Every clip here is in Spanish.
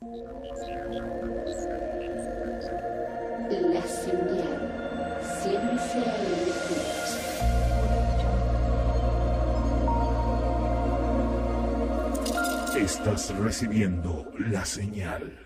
La señal, ciencia y derecho. Estás recibiendo la señal.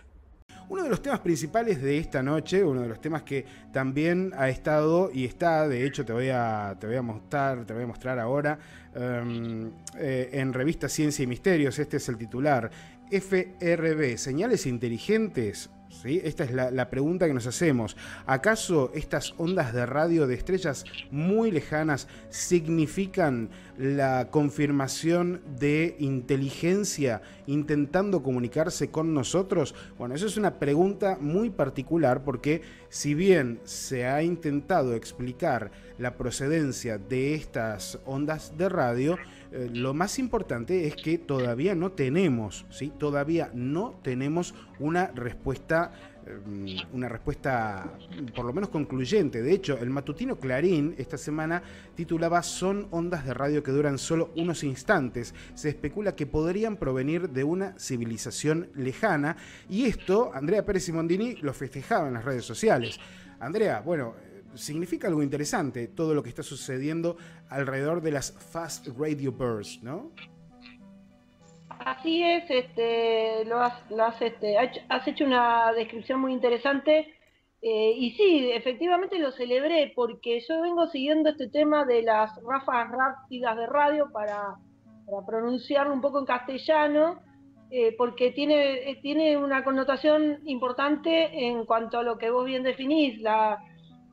Uno de los temas principales de esta noche, uno de los temas que también ha estado y está, de hecho te voy a mostrar ahora, en revista Ciencia y Misterios. Este es el titular: FRB, señales inteligentes. ¿Sí? Esta es la pregunta que nos hacemos. ¿Acaso estas ondas de radio de estrellas muy lejanas significan la confirmación de inteligencia intentando comunicarse con nosotros? Bueno, eso es una pregunta muy particular, porque si bien se ha intentado explicar la procedencia de estas ondas de radio, lo más importante es que todavía no tenemos, ¿sí? Todavía no tenemos una respuesta por lo menos concluyente. De hecho, el matutino Clarín esta semana titulaba: "Son ondas de radio que duran solo unos instantes. Se especula que podrían provenir de una civilización lejana", y esto Andrea Pérez Simondini lo festejaba en las redes sociales. Andrea, bueno, significa algo interesante todo lo que está sucediendo alrededor de las Fast Radio Bursts, ¿no? Así es, has hecho una descripción muy interesante, y sí, efectivamente lo celebré, porque yo vengo siguiendo este tema de las ráfagas rápidas de radio para pronunciarlo un poco en castellano, porque tiene una connotación importante en cuanto a lo que vos bien definís,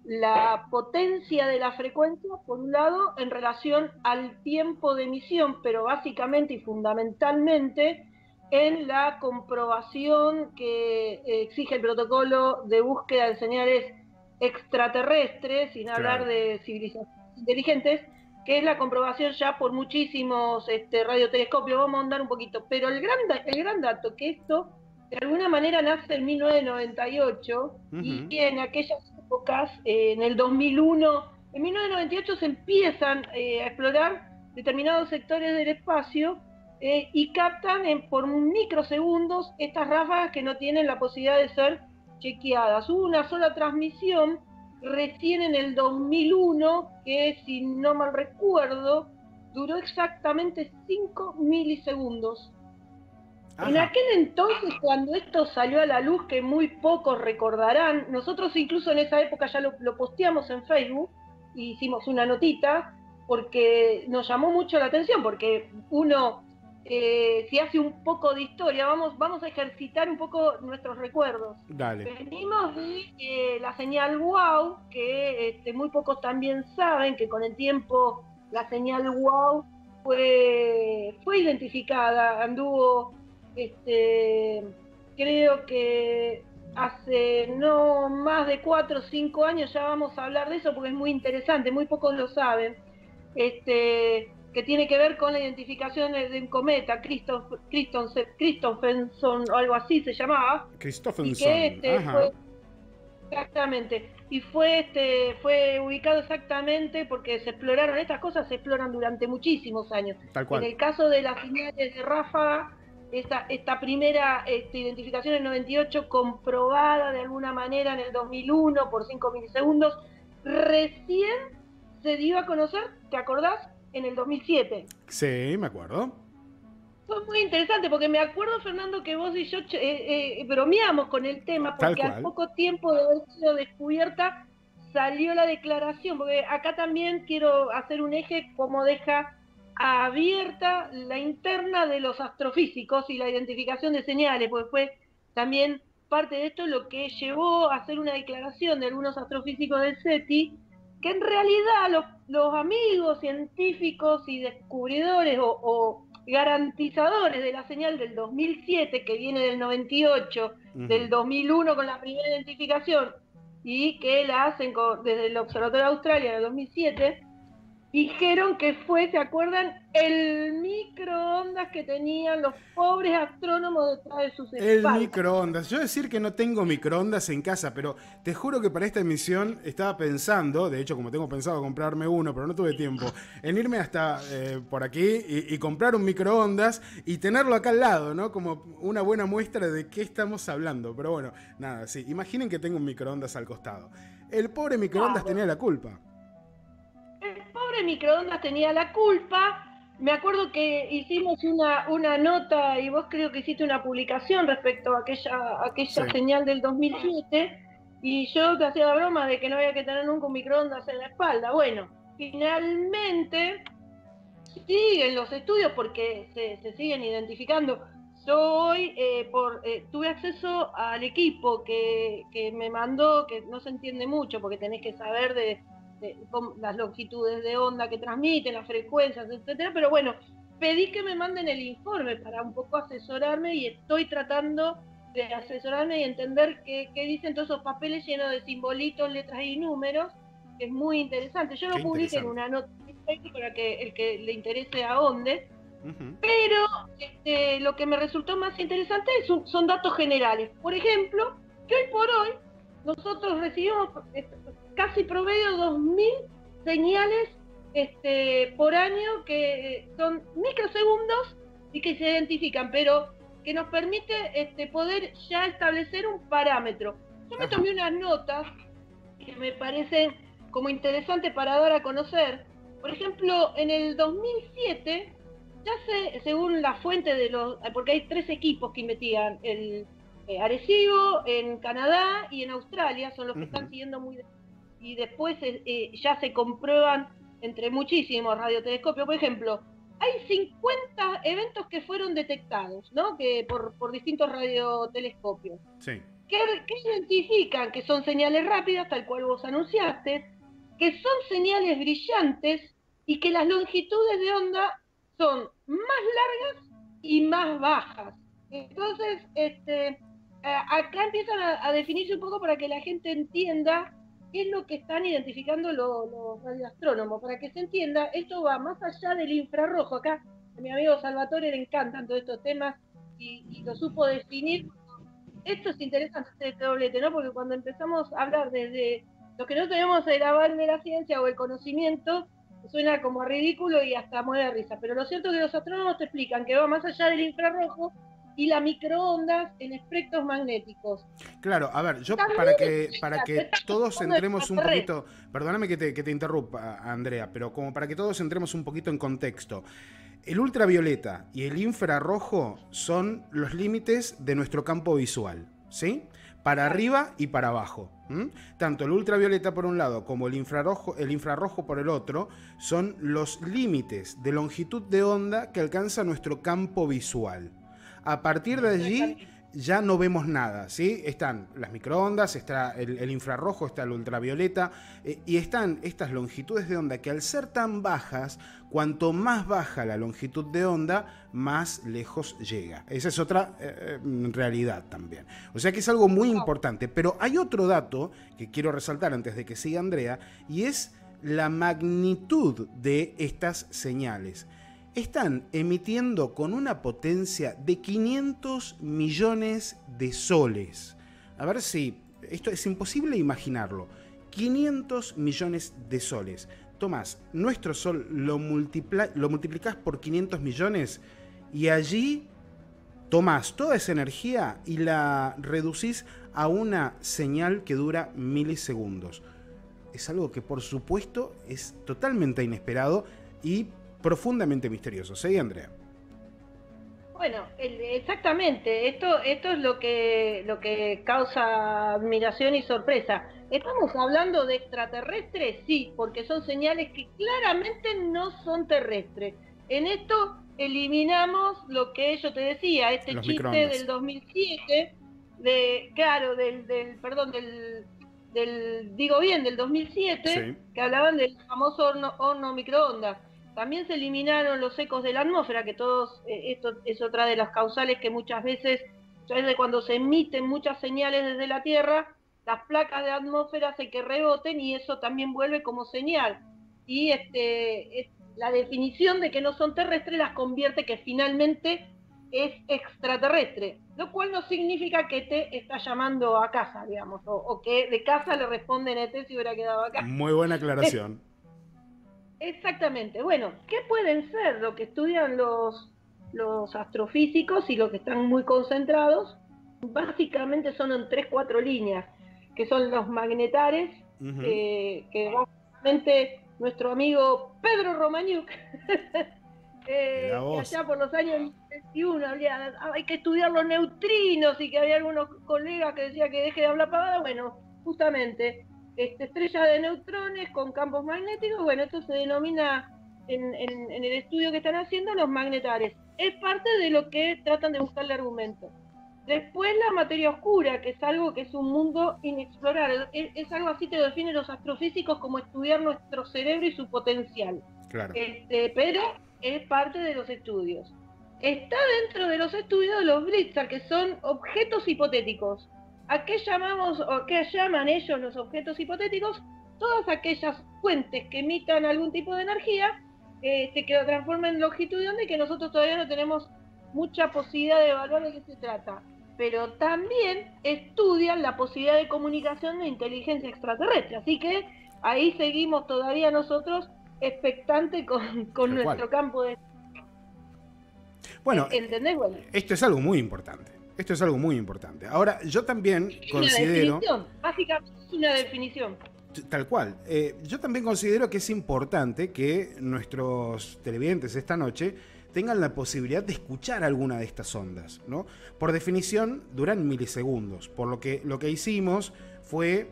la potencia de la frecuencia, por un lado, en relación al tiempo de emisión, pero básicamente y fundamentalmente en la comprobación que exige el protocolo de búsqueda de señales extraterrestres, sin hablar de civilizaciones inteligentes, que es la comprobación ya por muchísimos radiotelescopios. Vamos a andar un poquito, pero el gran dato que esto de alguna manera nace en 1998, y en aquellas épocas, en el 2001, en 1998 se empiezan a explorar determinados sectores del espacio, y captan por microsegundos estas ráfagas que no tienen la posibilidad de ser chequeadas. Hubo una sola transmisión recién en el 2001 que, si no mal recuerdo, duró exactamente 5 milisegundos. Ajá. En aquel entonces, cuando esto salió a la luz, que muy pocos recordarán, nosotros incluso en esa época ya lo posteamos en Facebook, y hicimos una notita, porque nos llamó mucho la atención, porque uno, si hace un poco de historia, vamos a ejercitar un poco nuestros recuerdos. Dale. Venimos de la señal WOW, que muy pocos también saben que con el tiempo la señal WOW fue identificada, anduvo... creo que hace no más de 4 o 5 años ya vamos a hablar de eso, porque es muy interesante, muy pocos lo saben, que tiene que ver con la identificación de un cometa, Christopherson o algo así se llamaba. Christopherson, y que fue, exactamente, y fue ubicado exactamente porque estas cosas se exploran durante muchísimos años. Tal cual. En el caso de las señales de ráfaga, esta primera identificación en el 98, comprobada de alguna manera en el 2001 por 5 milisegundos, recién se dio a conocer, ¿te acordás? En el 2007. Sí, me acuerdo. Fue muy interesante, porque me acuerdo, Fernando, que vos y yo bromeamos con el tema, porque al poco tiempo de haber sido descubierta salió la declaración, porque acá también quiero hacer un eje como deja abierta la interna de los astrofísicos y la identificación de señales, porque fue también parte de esto lo que llevó a hacer una declaración de algunos astrofísicos del SETI, que en realidad los amigos científicos y descubridores o garantizadores de la señal del 2007, que viene del 98, del 2001 con la primera identificación, y que la hacen desde el Observatorio de Australia en el 2007, dijeron que fue, ¿se acuerdan? El microondas que tenían los pobres astrónomos detrás de sus El espaldas. microondas. Yo decir que no tengo microondas en casa, pero te juro que para esta emisión estaba pensando, de hecho como tengo pensado comprarme uno, pero no tuve tiempo, en irme hasta por aquí y comprar un microondas y tenerlo acá al lado, ¿no? Como una buena muestra de qué estamos hablando. Pero bueno, nada, sí. Imaginen que tengo un microondas al costado. El pobre microondas tenía la culpa. El pobre microondas tenía la culpa. Me acuerdo que hicimos una nota y vos creo que hiciste una publicación respecto a aquella Sí. señal del 2007 y yo te hacía la broma de que no había que tener nunca un microondas en la espalda. Bueno, finalmente siguen los estudios porque se siguen identificando. Yo hoy tuve acceso al equipo que me mandó, que no se entiende mucho porque tenés que saber de las longitudes de onda que transmiten, las frecuencias, etcétera, pero bueno, pedí que me manden el informe para un poco asesorarme y estoy tratando de asesorarme y entender qué dicen todos esos papeles llenos de simbolitos, letras y números, que es muy interesante. Yo lo publiqué en una nota para que el que le interese ahonde, pero lo que me resultó más interesante son datos generales. Por ejemplo, que hoy por hoy nosotros recibimos casi promedio 2.000 señales por año que son microsegundos y que se identifican, pero que nos permite poder ya establecer un parámetro. Yo me tomé unas notas que me parecen como interesantes para dar a conocer. Por ejemplo, en el 2007, ya según la fuente de los... porque hay 3 equipos que investigan, el Arecibo, en Canadá y en Australia, son los que están siguiendo muy... Y después ya se comprueban entre muchísimos radiotelescopios. Por ejemplo, hay 50 eventos que fueron detectados, ¿no? Que por distintos radiotelescopios. Sí. Que identifican que son señales rápidas, tal cual vos anunciaste, que son señales brillantes y que las longitudes de onda son más largas y más bajas. Entonces, acá empiezan a definirse un poco para que la gente entienda qué es lo que están identificando los radioastrónomos. Para que se entienda, esto va más allá del infrarrojo. Acá a mi amigo Salvatore le encantan todos estos temas y lo supo definir. Esto es interesante, este doblete, ¿no? Porque cuando empezamos a hablar desde lo que no tenemos el aval de la ciencia o el conocimiento, suena como ridículo y hasta mueve risa. Pero lo cierto es que los astrónomos te explican que va más allá del infrarrojo y la microondas en espectros magnéticos. Claro, a ver, yo También para que todos entremos un poquito, perdóname que te interrumpa, Andrea, pero como para que todos entremos un poquito en contexto. El ultravioleta y el infrarrojo son los límites de nuestro campo visual, ¿sí? Para arriba y para abajo. Tanto el ultravioleta por un lado como el infrarrojo por el otro son los límites de longitud de onda que alcanza nuestro campo visual. A partir de allí ya no vemos nada, ¿sí? Están las microondas, está el infrarrojo, está el ultravioleta, y están estas longitudes de onda que al ser tan bajas, cuanto más baja la longitud de onda, más lejos llega. Esa es otra realidad también. O sea que es algo muy importante. Pero hay otro dato que quiero resaltar antes de que siga Andrea, y es la magnitud de estas señales. Están emitiendo con una potencia de 500 millones de soles. A ver si... Esto es imposible imaginarlo. 500 millones de soles. Tomás, nuestro sol lo multiplicás por 500 millones y allí tomás toda esa energía y la reducís a una señal que dura milisegundos. Es algo que por supuesto es totalmente inesperado y profundamente misterioso. ¿Sí, Andrea? Bueno, exactamente. Esto es lo que causa admiración y sorpresa. ¿Estamos hablando de extraterrestres? Sí, porque son señales que claramente no son terrestres. En esto eliminamos lo que yo te decía, este Los chiste microondas. del 2007, del 2007, Sí. que hablaban del famoso horno microondas. También se eliminaron los ecos de la atmósfera, que esto es otra de las causales que muchas veces cuando se emiten muchas señales desde la Tierra, las placas de atmósfera hacen que reboten y eso también vuelve como señal. y la definición de que no son terrestres las convierte que finalmente es extraterrestre, lo cual no significa que te está llamando a casa, digamos, o que de casa le responden si hubiera quedado acá. Muy buena aclaración. Exactamente. Bueno, ¿qué pueden ser lo que estudian los astrofísicos y los que están muy concentrados? Básicamente son en 3-4 líneas, que son los magnetares, que básicamente nuestro amigo Pedro Romaniuk, que allá por los años 21 hay que estudiar los neutrinos, y que había algunos colegas que decían que deje de hablar pavada. Bueno, justamente estrellas de neutrones con campos magnéticos, bueno, esto se denomina en el estudio que están haciendo los magnetares. Es parte de lo que tratan de buscarle argumento. Después la materia oscura, que es algo que es un mundo inexplorado. Es algo así, te definen los astrofísicos, como estudiar nuestro cerebro y su potencial. Claro. Pero es parte de los estudios. Está dentro de los estudios de los Blitzar, que son objetos hipotéticos. ¿A qué llamamos o qué llaman ellos los objetos hipotéticos? Todas aquellas fuentes que emitan algún tipo de energía que lo transformen en longitud de onda, y que nosotros todavía no tenemos mucha posibilidad de evaluar de qué se trata. Pero también estudian la posibilidad de comunicación de inteligencia extraterrestre. Así que ahí seguimos todavía nosotros expectantes con nuestro campo de... Bueno, ¿entendés? Bueno, esto es algo muy importante. Esto es algo muy importante. Ahora, yo también considero... Básicamente es una definición. Tal cual. Yo también considero que es importante que nuestros televidentes esta noche tengan la posibilidad de escuchar alguna de estas ondas, ¿no? Por definición, duran milisegundos. Por lo que hicimos fue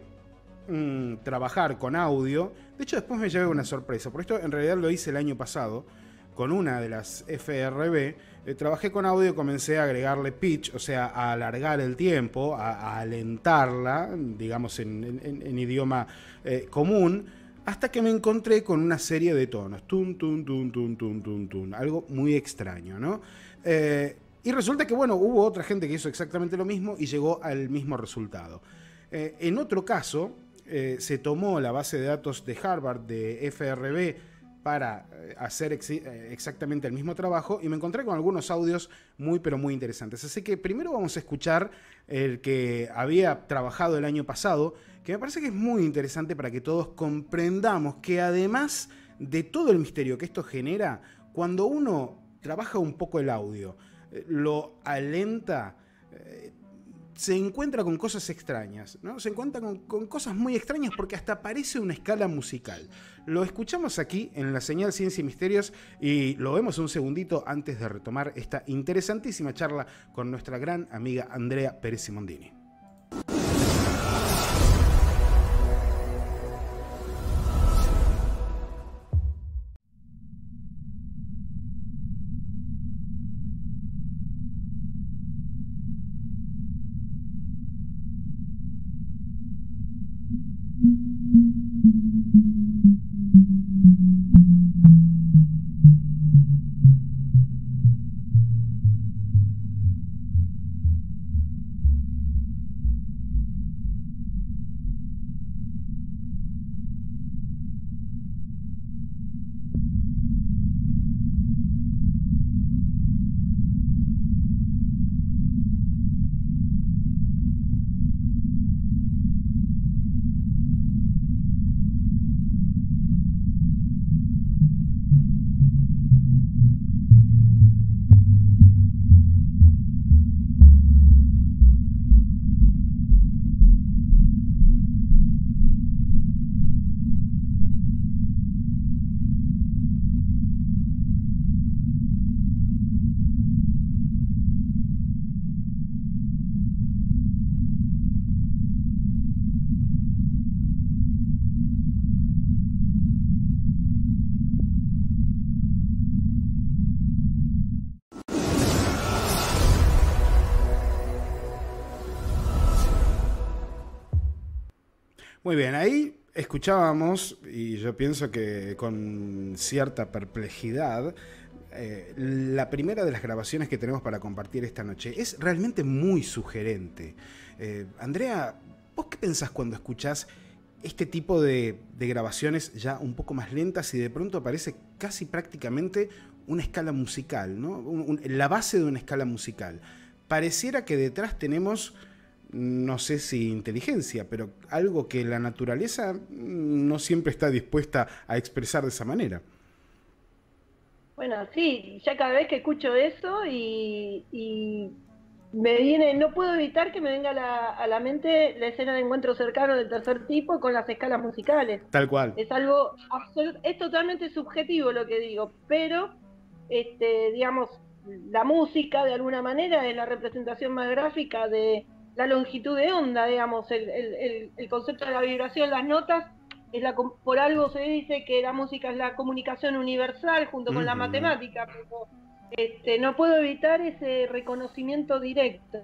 trabajar con audio. De hecho, después me llevé una sorpresa. Por esto, en realidad, lo hice el año pasado con una de las FRB. Trabajé con audio y comencé a agregarle pitch, o sea, a alargar el tiempo, a alentarla, digamos, en idioma común, hasta que me encontré con una serie de tonos. Tun, tun, tun, tun, tun, tun, tun. Algo muy extraño, ¿no? Y resulta que, bueno, hubo otra gente que hizo exactamente lo mismo y llegó al mismo resultado. En otro caso, se tomó la base de datos de Harvard, de FRB, para hacer exactamente el mismo trabajo, y me encontré con algunos audios muy, pero muy interesantes. Así que primero vamos a escuchar el que había trabajado el año pasado, que me parece que es muy interesante para que todos comprendamos que, además de todo el misterio que esto genera, cuando uno trabaja un poco el audio, lo alenta, se encuentra con cosas extrañas, ¿no? Se encuentra con cosas muy extrañas, porque hasta parece una escala musical. Lo escuchamos aquí en la señal Ciencia y Misterios, y lo vemos un segundito antes de retomar esta interesantísima charla con nuestra gran amiga Andrea Pérez Simondini. Muy bien, ahí escuchábamos, y yo pienso que con cierta perplejidad, la primera de las grabaciones que tenemos para compartir esta noche. Es realmente muy sugerente. Andrea, ¿vos qué pensás cuando escuchás este tipo de grabaciones ya un poco más lentas y de pronto aparece casi prácticamente una escala musical, ¿no? La base de una escala musical. Pareciera que detrás tenemos, no sé si inteligencia, pero algo que la naturaleza no siempre está dispuesta a expresar de esa manera. Bueno, sí, ya cada vez que escucho eso y me viene, no puedo evitar que me venga a la mente la escena de encuentro cercano del tercer tipo con las escalas musicales. Tal cual. Es algo absoluto, es totalmente subjetivo lo que digo, pero digamos, la música de alguna manera es la representación más gráfica de la longitud de onda, digamos, el concepto de la vibración, las notas, por algo se dice que la música es la comunicación universal junto con la matemática, pero no puedo evitar ese reconocimiento directo.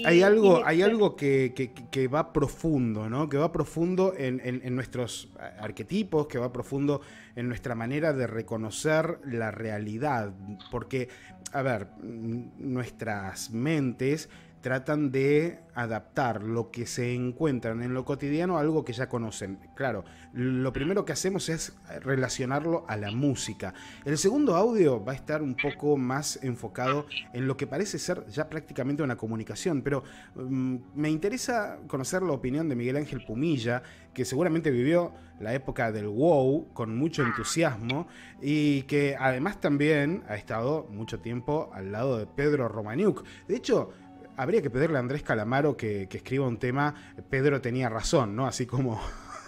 Hay algo que va profundo, ¿no? Que va profundo en nuestros arquetipos, que va profundo en nuestra manera de reconocer la realidad. Porque, a ver, nuestras mentes tratan de adaptar lo que se encuentran en lo cotidiano a algo que ya conocen. Claro, lo primero que hacemos es relacionarlo a la música. El segundo audio va a estar un poco más enfocado en lo que parece ser ya prácticamente una comunicación, pero me interesa conocer la opinión de Miguel Ángel Pumilla, que seguramente vivió la época del wow con mucho entusiasmo y que además también ha estado mucho tiempo al lado de Pedro Romaniuk. De hecho, habría que pedirle a Andrés Calamaro que escriba un tema Pedro tenía razón, ¿no? Así como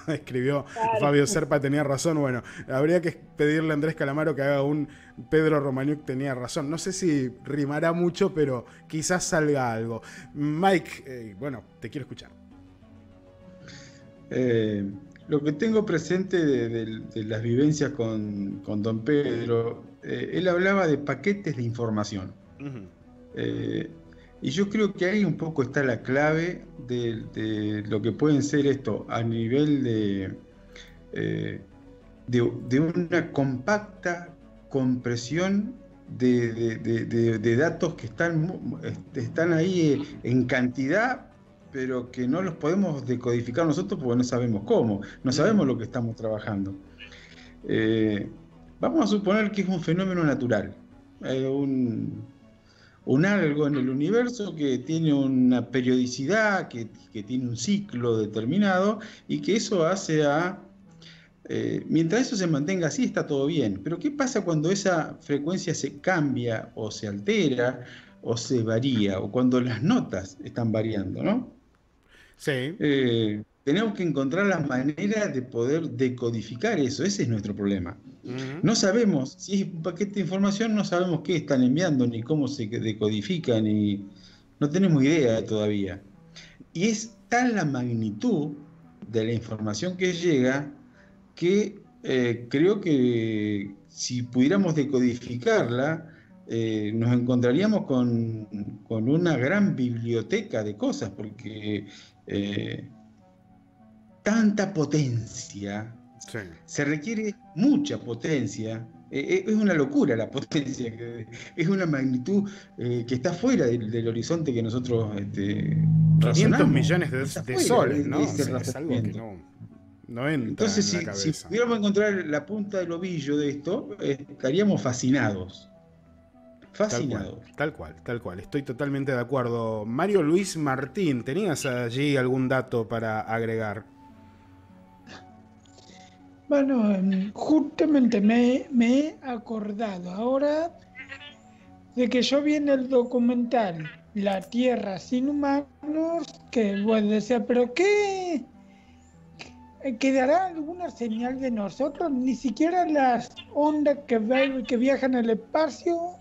escribió Fabio Serpa tenía razón. Bueno, habría que pedirle a Andrés Calamaro que haga un Pedro Romaniuk tenía razón. No sé si rimará mucho, pero quizás salga algo. Mike, bueno, te quiero escuchar. Lo que tengo presente de las vivencias con don Pedro, él hablaba de paquetes de información. Y yo creo que ahí un poco está la clave de lo que pueden ser esto a nivel de una compacta compresión de datos que están ahí en cantidad, pero que no los podemos decodificar nosotros porque no sabemos cómo, no sabemos lo que estamos trabajando. Vamos a suponer que es un fenómeno natural, un algo en el universo que tiene una periodicidad, que tiene un ciclo determinado y que eso hace mientras eso se mantenga así está todo bien, pero ¿qué pasa cuando esa frecuencia se cambia o se altera o se varía o cuando las notas están variando, ¿no? Sí. Tenemos que encontrar la manera de poder decodificar eso, ese es nuestro problema. No sabemos, si es un paquete de información, no sabemos qué están enviando, ni cómo se decodifica, ni no tenemos idea todavía. Y es tal la magnitud de la información que llega que creo que si pudiéramos decodificarla, nos encontraríamos con una gran biblioteca de cosas, porque tanta potencia, Sí. se requiere mucha potencia, es una locura la potencia, es una magnitud que está fuera del horizonte que nosotros 500 millones de soles, ¿no? Es algo que no entra. Entonces, en la cabeza. si pudiéramos encontrar la punta del ovillo de esto, estaríamos fascinados. Tal cual. Estoy totalmente de acuerdo. Mario Luis Martín, ¿tenías allí algún dato para agregar? Bueno, justamente me he acordado ahora de que yo vi en el documental La Tierra sin humanos, que bueno, decía, pero ¿qué? ¿Quedará alguna señal de nosotros? Ni siquiera las ondas que viajan al espacio,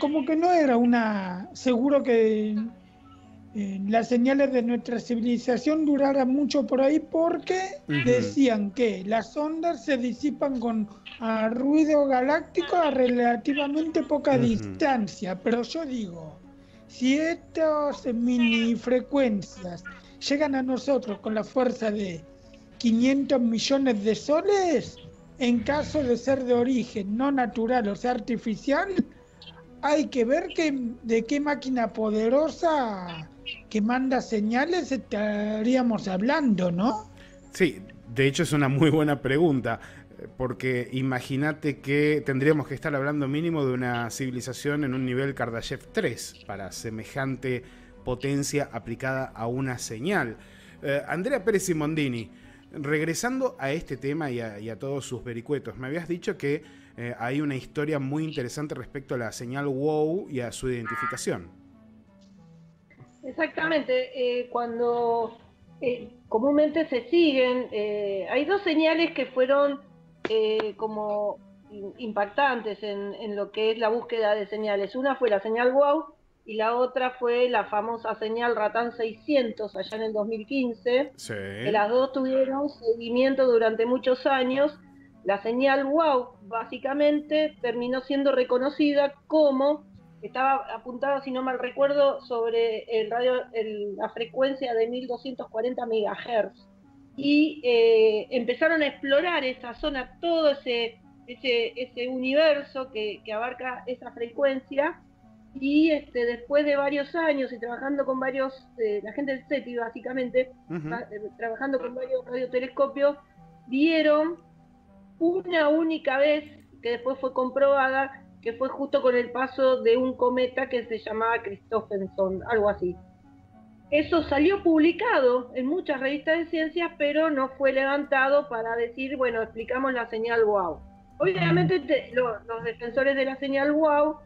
como que no era seguro que las señales de nuestra civilización duraran mucho por ahí, porque decían que las ondas se disipan con ruido galáctico a relativamente poca distancia. Pero yo digo, si estas mini frecuencias llegan a nosotros con la fuerza de 500 millones de soles, en caso de ser de origen no natural, o sea, artificial, hay que ver de qué máquina poderosa que manda señales estaríamos hablando, ¿no? Sí, de hecho es una muy buena pregunta, porque imagínate que tendríamos que estar hablando mínimo de una civilización en un nivel Kardashev 3 para semejante potencia aplicada a una señal. Andrea Pérez Simondini, regresando a este tema y a todos sus vericuetos, me habías dicho que hay una historia muy interesante respecto a la señal WOW y a su identificación. Exactamente, cuando comúnmente se siguen, hay dos señales que fueron como impactantes en lo que es la búsqueda de señales. Una fue la señal WOW y la otra fue la famosa señal Ratán 600 allá en el 2015, Sí. que las dos tuvieron seguimiento durante muchos años. La señal WOW básicamente terminó siendo reconocida como, estaba apuntada, si no mal recuerdo, sobre la frecuencia de 1240 MHz. Y empezaron a explorar esa zona, todo ese universo que abarca esa frecuencia. Y después de varios años y trabajando con varios, la gente del SETI básicamente, trabajando con varios radiotelescopios, vieron una única vez, que después fue comprobada, que fue justo con el paso de un cometa que se llamaba Christopherson, algo así. Eso salió publicado en muchas revistas de ciencias, pero no fue levantado para decir, bueno, explicamos la señal WOW. Obviamente los defensores de la señal WOW,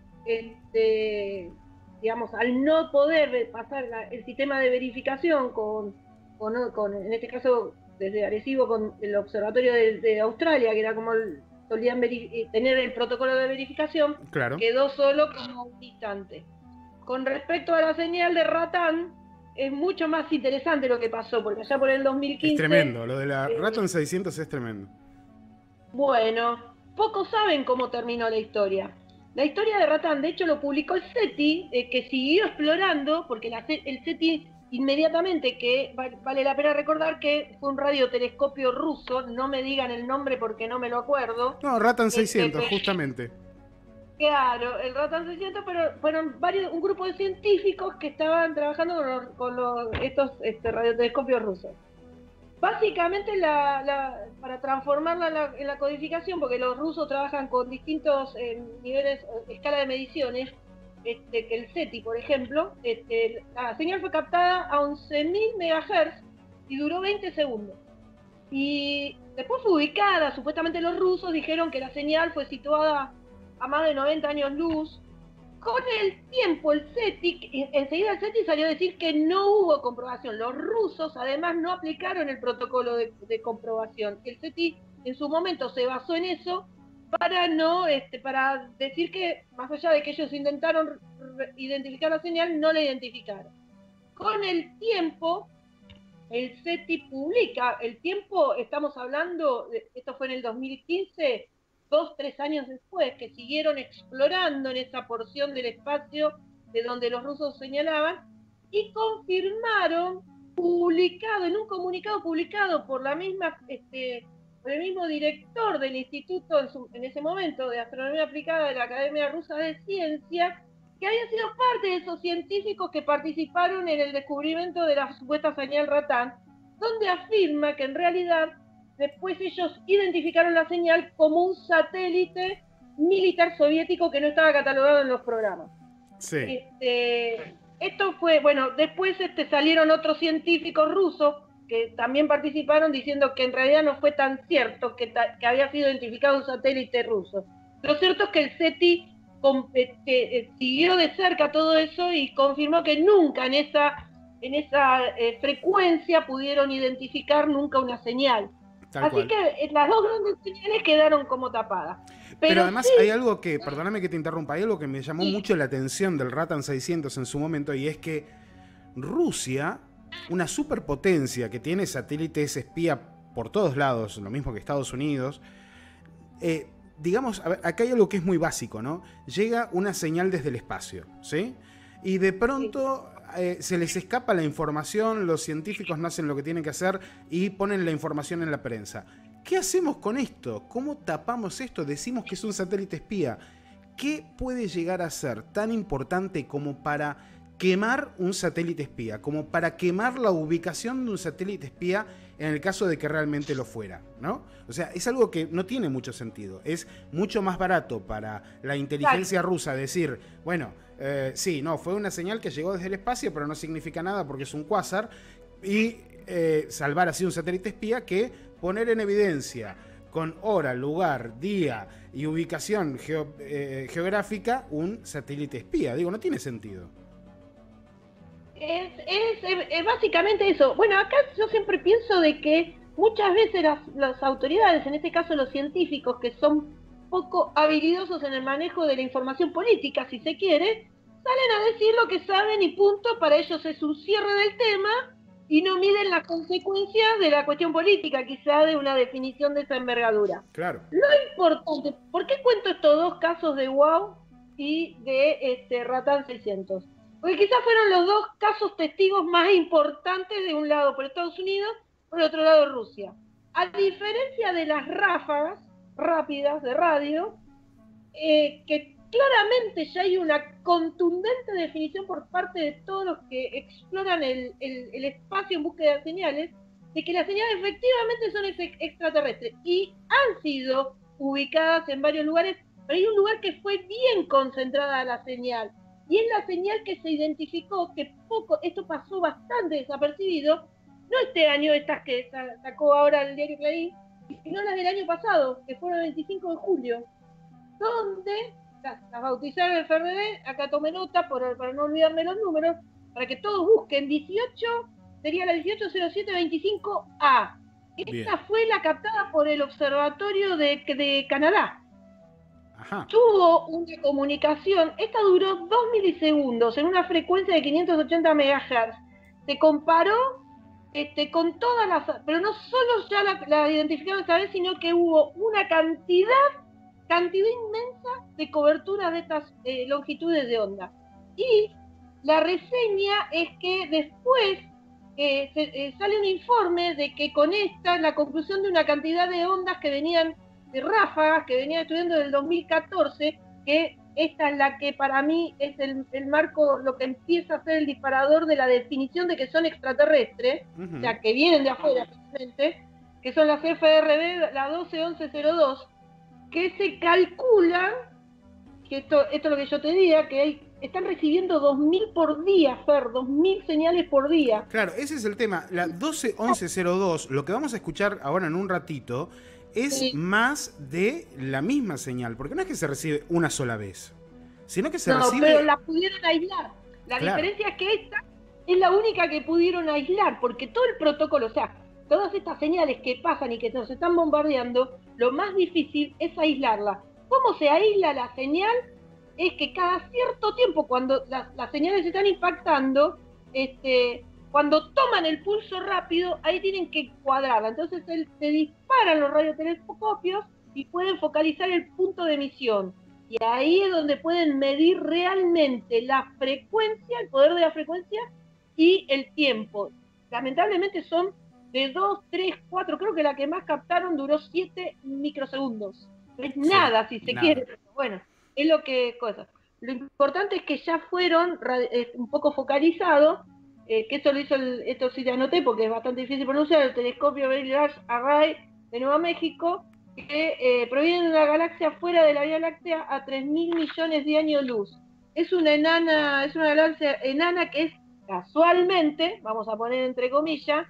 digamos, al no poder pasar el sistema de verificación con en este caso desde Arecibo con el observatorio de Australia, que era como solían tener el protocolo de verificación, claro, quedó solo como un instante. Con respecto a la señal de Ratán, es mucho más interesante lo que pasó, porque allá por el 2015... Es tremendo, lo de la Ratán 600 es tremendo. Bueno, pocos saben cómo terminó la historia. La historia de Ratán, de hecho, lo publicó el SETI, que siguió explorando, porque el SETI inmediatamente, que vale la pena recordar que fue un radiotelescopio ruso, no me digan el nombre porque no me lo acuerdo. No, Ratán 600, justamente. Claro, el Ratán 600, pero fueron un grupo de científicos que estaban trabajando con estos radiotelescopios rusos. Básicamente para transformarla en la codificación, porque los rusos trabajan con distintos niveles, escala de mediciones, que el SETI, por ejemplo, la señal fue captada a 11.000 MHz y duró 20 segundos. Y después fue ubicada, supuestamente los rusos dijeron que la señal fue situada a más de 90 años luz. Con el tiempo enseguida el SETI salió a decir que no hubo comprobación. Los rusos además no aplicaron el protocolo de comprobación. El SETI en su momento se basó en eso para decir que, más allá de que ellos intentaron identificar la señal, no la identificaron. Con el tiempo, el SETI publica, estamos hablando, esto fue en el 2015, 2-3 años después, que siguieron explorando en esa porción del espacio de donde los rusos señalaban, y confirmaron, en un comunicado publicado por la misma, por el mismo director del instituto en ese momento de astronomía aplicada de la Academia Rusa de Ciencia, que había sido parte de esos científicos que participaron en el descubrimiento de la supuesta señal Ratán, donde afirma que en realidad después ellos identificaron la señal como un satélite militar soviético que no estaba catalogado en los programas. Sí. Esto fue, bueno, después salieron otros científicos rusos que también participaron diciendo que en realidad no fue tan cierto que había sido identificado un satélite ruso. Lo cierto es que el SETI siguió de cerca todo eso y confirmó que nunca en esa frecuencia pudieron identificar nunca una señal. Así que las dos grandes señales quedaron como tapadas. Pero además hay algo que, perdóname que te interrumpa, hay algo que me llamó mucho la atención del Ratán 600 en su momento, y es que Rusia, una superpotencia que tiene satélites espía por todos lados, lo mismo que Estados Unidos, digamos, a ver, acá hay algo que es muy básico, ¿no? Llega una señal desde el espacio, ¿sí? Y de pronto se les escapa la información, los científicos no hacen lo que tienen que hacer y ponen la información en la prensa. ¿Qué hacemos con esto? ¿Cómo tapamos esto? Decimos que es un satélite espía. ¿qué puede llegar a ser tan importante como para quemar un satélite espía, como para quemar la ubicación de un satélite espía en el caso de que realmente lo fuera, ¿no? O sea, es algo que no tiene mucho sentido. Es mucho más barato para la inteligencia rusa decir, bueno, sí, no, fue una señal que llegó desde el espacio, pero no significa nada porque es un cuásar, y salvar así un satélite espía, que poner en evidencia con hora, lugar, día y ubicación geográfica un satélite espía. Digo, no tiene sentido. Es básicamente eso. Bueno, acá yo siempre pienso de que muchas veces las autoridades, en este caso los científicos, que son poco habilidosos en el manejo de la información política, si se quiere, salen a decir lo que saben y punto. Para ellos es un cierre del tema y no miden las consecuencias de la cuestión política, quizá de una definición de esa envergadura. Claro. Lo importante, ¿por qué cuento estos dos casos de WOW y de Ratán 600? Porque quizás fueron los dos casos testigos más importantes, de un lado por Estados Unidos, por el otro lado Rusia. A diferencia de las ráfagas rápidas de radio, que claramente ya hay una contundente definición por parte de todos los que exploran el espacio en búsqueda de señales, de que las señales efectivamente son extraterrestres y han sido ubicadas en varios lugares, pero hay un lugar que fue bien concentrada la señal. Y es la señal que se identificó, que esto pasó bastante desapercibido, no este año, estas que sacó ahora el diario Clarín, sino las del año pasado, que fueron el 25 de julio, donde las bautizaron el FRD, acá tomé nota para no olvidarme los números, para que todos busquen, 18, sería la 180725A. Esta fue la captada por el Observatorio de Canadá. Ajá. Tuvo una comunicación, esta duró 2 milisegundos en una frecuencia de 580 MHz. Se comparó con todas las... Pero no solo ya la identificaron esta vez, sino que hubo una cantidad inmensa de cobertura de estas longitudes de onda. Y la reseña es que después sale un informe de que con esta, la conclusión de una cantidad de ondas que venían de ráfagas, que venían estudiando desde el 2014, que esta es la que para mí es el marco, lo que empieza a ser el disparador de la definición de que son extraterrestres, o sea, que vienen de afuera, realmente, que son las FRB, la 121102, que se calcula, que esto es lo que yo te diga, que están recibiendo 2000 por día, Fer, 2000 señales por día. Claro, ese es el tema. La 121102, lo que vamos a escuchar ahora en un ratito, es más de la misma señal, porque no es que se recibe una sola vez, sino que se recibe... pero la pudieron aislar. La diferencia es que esta es la única que pudieron aislar, porque todo el protocolo, o sea, todas estas señales que pasan y que nos están bombardeando, lo más difícil es aislarla. ¿Cómo se aísla la señal? Es que cada cierto tiempo, cuando las señales se están impactando, cuando toman el pulso rápido, ahí tienen que cuadrarla. Entonces se disparan los radiotelescopios y pueden focalizar el punto de emisión. Y ahí es donde pueden medir realmente la frecuencia, el poder de la frecuencia y el tiempo. Lamentablemente son de 2, 3, 4, creo que la que más captaron duró 7 microsegundos. No es nada, si se quiere. Bueno, es lo que cosa. Lo importante es que ya fueron un poco focalizados, que eso lo hizo, esto sí te anoté porque es bastante difícil pronunciar, el telescopio Very Large Array de Nueva México, que proviene de una galaxia fuera de la Vía Láctea a 3.000 millones de años luz. Es una galaxia enana que es casualmente, vamos a poner entre comillas,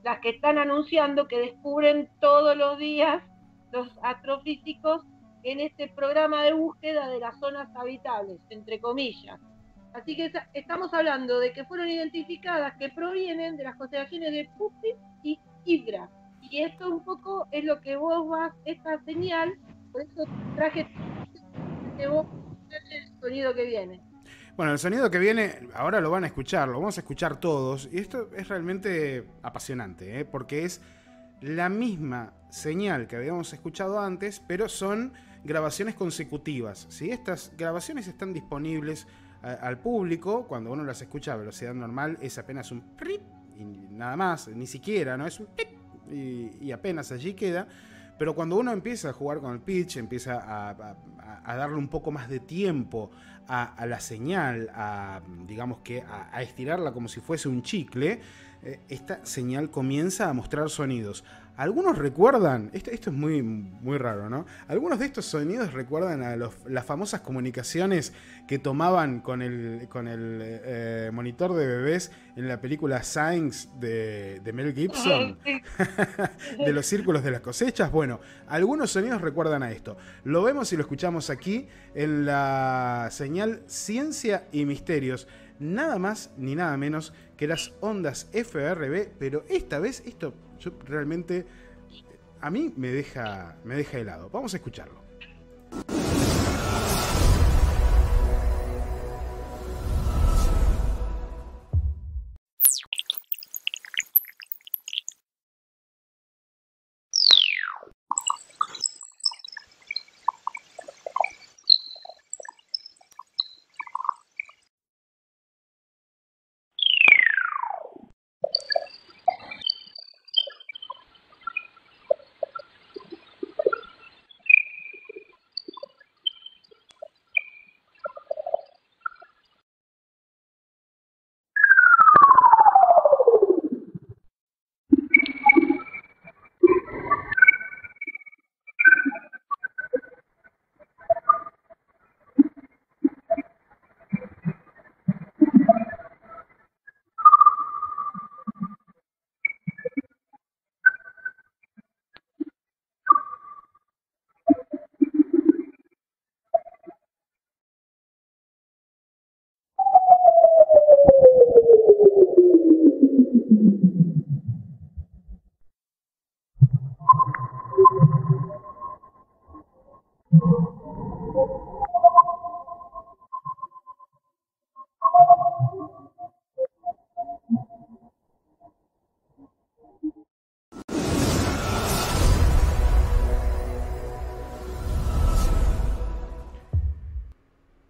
las que están anunciando que descubren todos los días los astrofísicos en este programa de búsqueda de las zonas habitables, entre comillas. Así que estamos hablando de que fueron identificadas, que provienen de las constelaciones de Puppis y Hydra. Y esto un poco es lo que vos vas, esta señal, por eso traje que vos el sonido que viene. Bueno, el sonido que viene, ahora lo van a escuchar, lo vamos a escuchar todos. Y esto es realmente apasionante, porque es la misma señal que habíamos escuchado antes, pero son grabaciones consecutivas, ¿sí? Estas grabaciones están disponibles al público. Cuando uno las escucha a velocidad normal es apenas un prip y nada más, ni siquiera, ¿no? Es un pip y apenas allí queda. Pero cuando uno empieza a jugar con el pitch, empieza a a darle un poco más de tiempo a la señal, digamos que a estirarla como si fuese un chicle, esta señal comienza a mostrar sonidos. Algunos recuerdan, esto es muy, muy raro, ¿no? Algunos de estos sonidos recuerdan a las famosas comunicaciones que tomaban con el monitor de bebés en la película Signs de Mel Gibson, de los círculos de las cosechas. Bueno, algunos sonidos recuerdan a esto. Lo vemos y lo escuchamos aquí en la señal Ciencia y Misterios. Nada más ni nada menos que las ondas FRB, pero esta vez esto realmente a mí me deja helado. Vamos a escucharlo.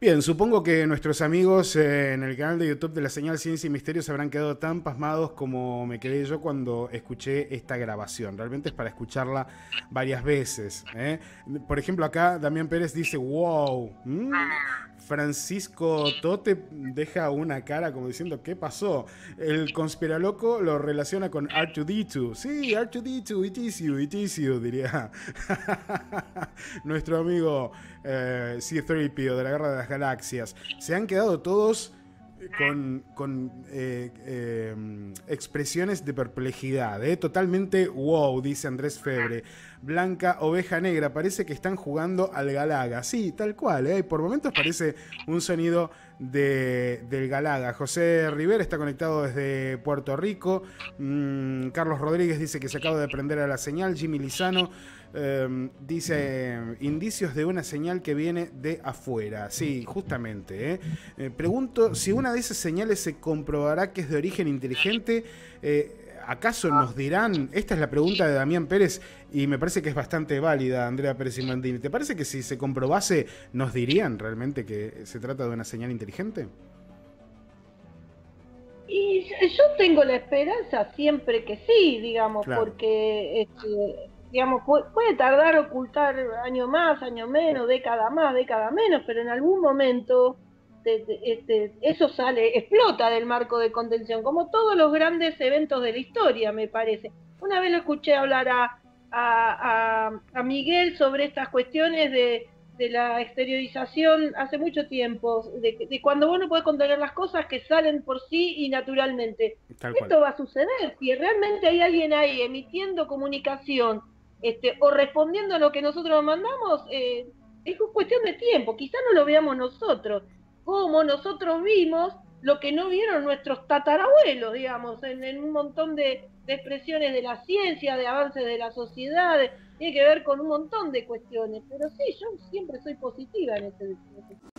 Bien, supongo que nuestros amigos en el canal de YouTube de la señal Ciencia y Misterios se habrán quedado tan pasmados como me quedé yo cuando escuché esta grabación. Realmente es para escucharla varias veces, ¿eh? Por ejemplo, acá Damián Pérez dice, wow, Francisco Tote deja una cara como diciendo, ¿qué pasó? El conspiraloco lo relaciona con R2D2. Sí, R2D2, it is you, diría nuestro amigo C-3PO de la Guerra de las Galaxias. Se han quedado todos con expresiones de perplejidad, totalmente wow, dice Andrés Febre. Blanca Oveja Negra, parece que están jugando al Galaga. Sí, tal cual, por momentos parece un sonido del Galaga. José Rivera está conectado desde Puerto Rico. Carlos Rodríguez dice que se acaba de prender a la señal. Jimmy Lizano dice indicios de una señal que viene de afuera. Sí, justamente. Pregunto si una de esas señales se comprobará que es de origen inteligente. ¿Acaso nos dirán? Esta es la pregunta de Damián Pérez y me parece que es bastante válida, Andrea Pérez y Mandini. ¿Te parece que si se comprobase nos dirían realmente que se trata de una señal inteligente? Y yo tengo la esperanza siempre que sí, digamos, claro. Porque digamos, puede tardar ocultar año más, año menos, década más, década menos, pero en algún momento eso explota del marco de contención, como todos los grandes eventos de la historia, me parece. Una vez lo escuché hablar a Miguel sobre estas cuestiones de la exteriorización hace mucho tiempo, de cuando vos no podés contener las cosas que salen por sí y naturalmente. Esto va a suceder, si realmente hay alguien ahí emitiendo comunicación o respondiendo a lo que nosotros mandamos, es cuestión de tiempo, quizás no lo veamos nosotros, como nosotros vimos lo que no vieron nuestros tatarabuelos, digamos, en un montón de expresiones de la ciencia, de avances de la sociedad, tiene que ver con un montón de cuestiones, pero sí, yo siempre soy positiva en ese sentido.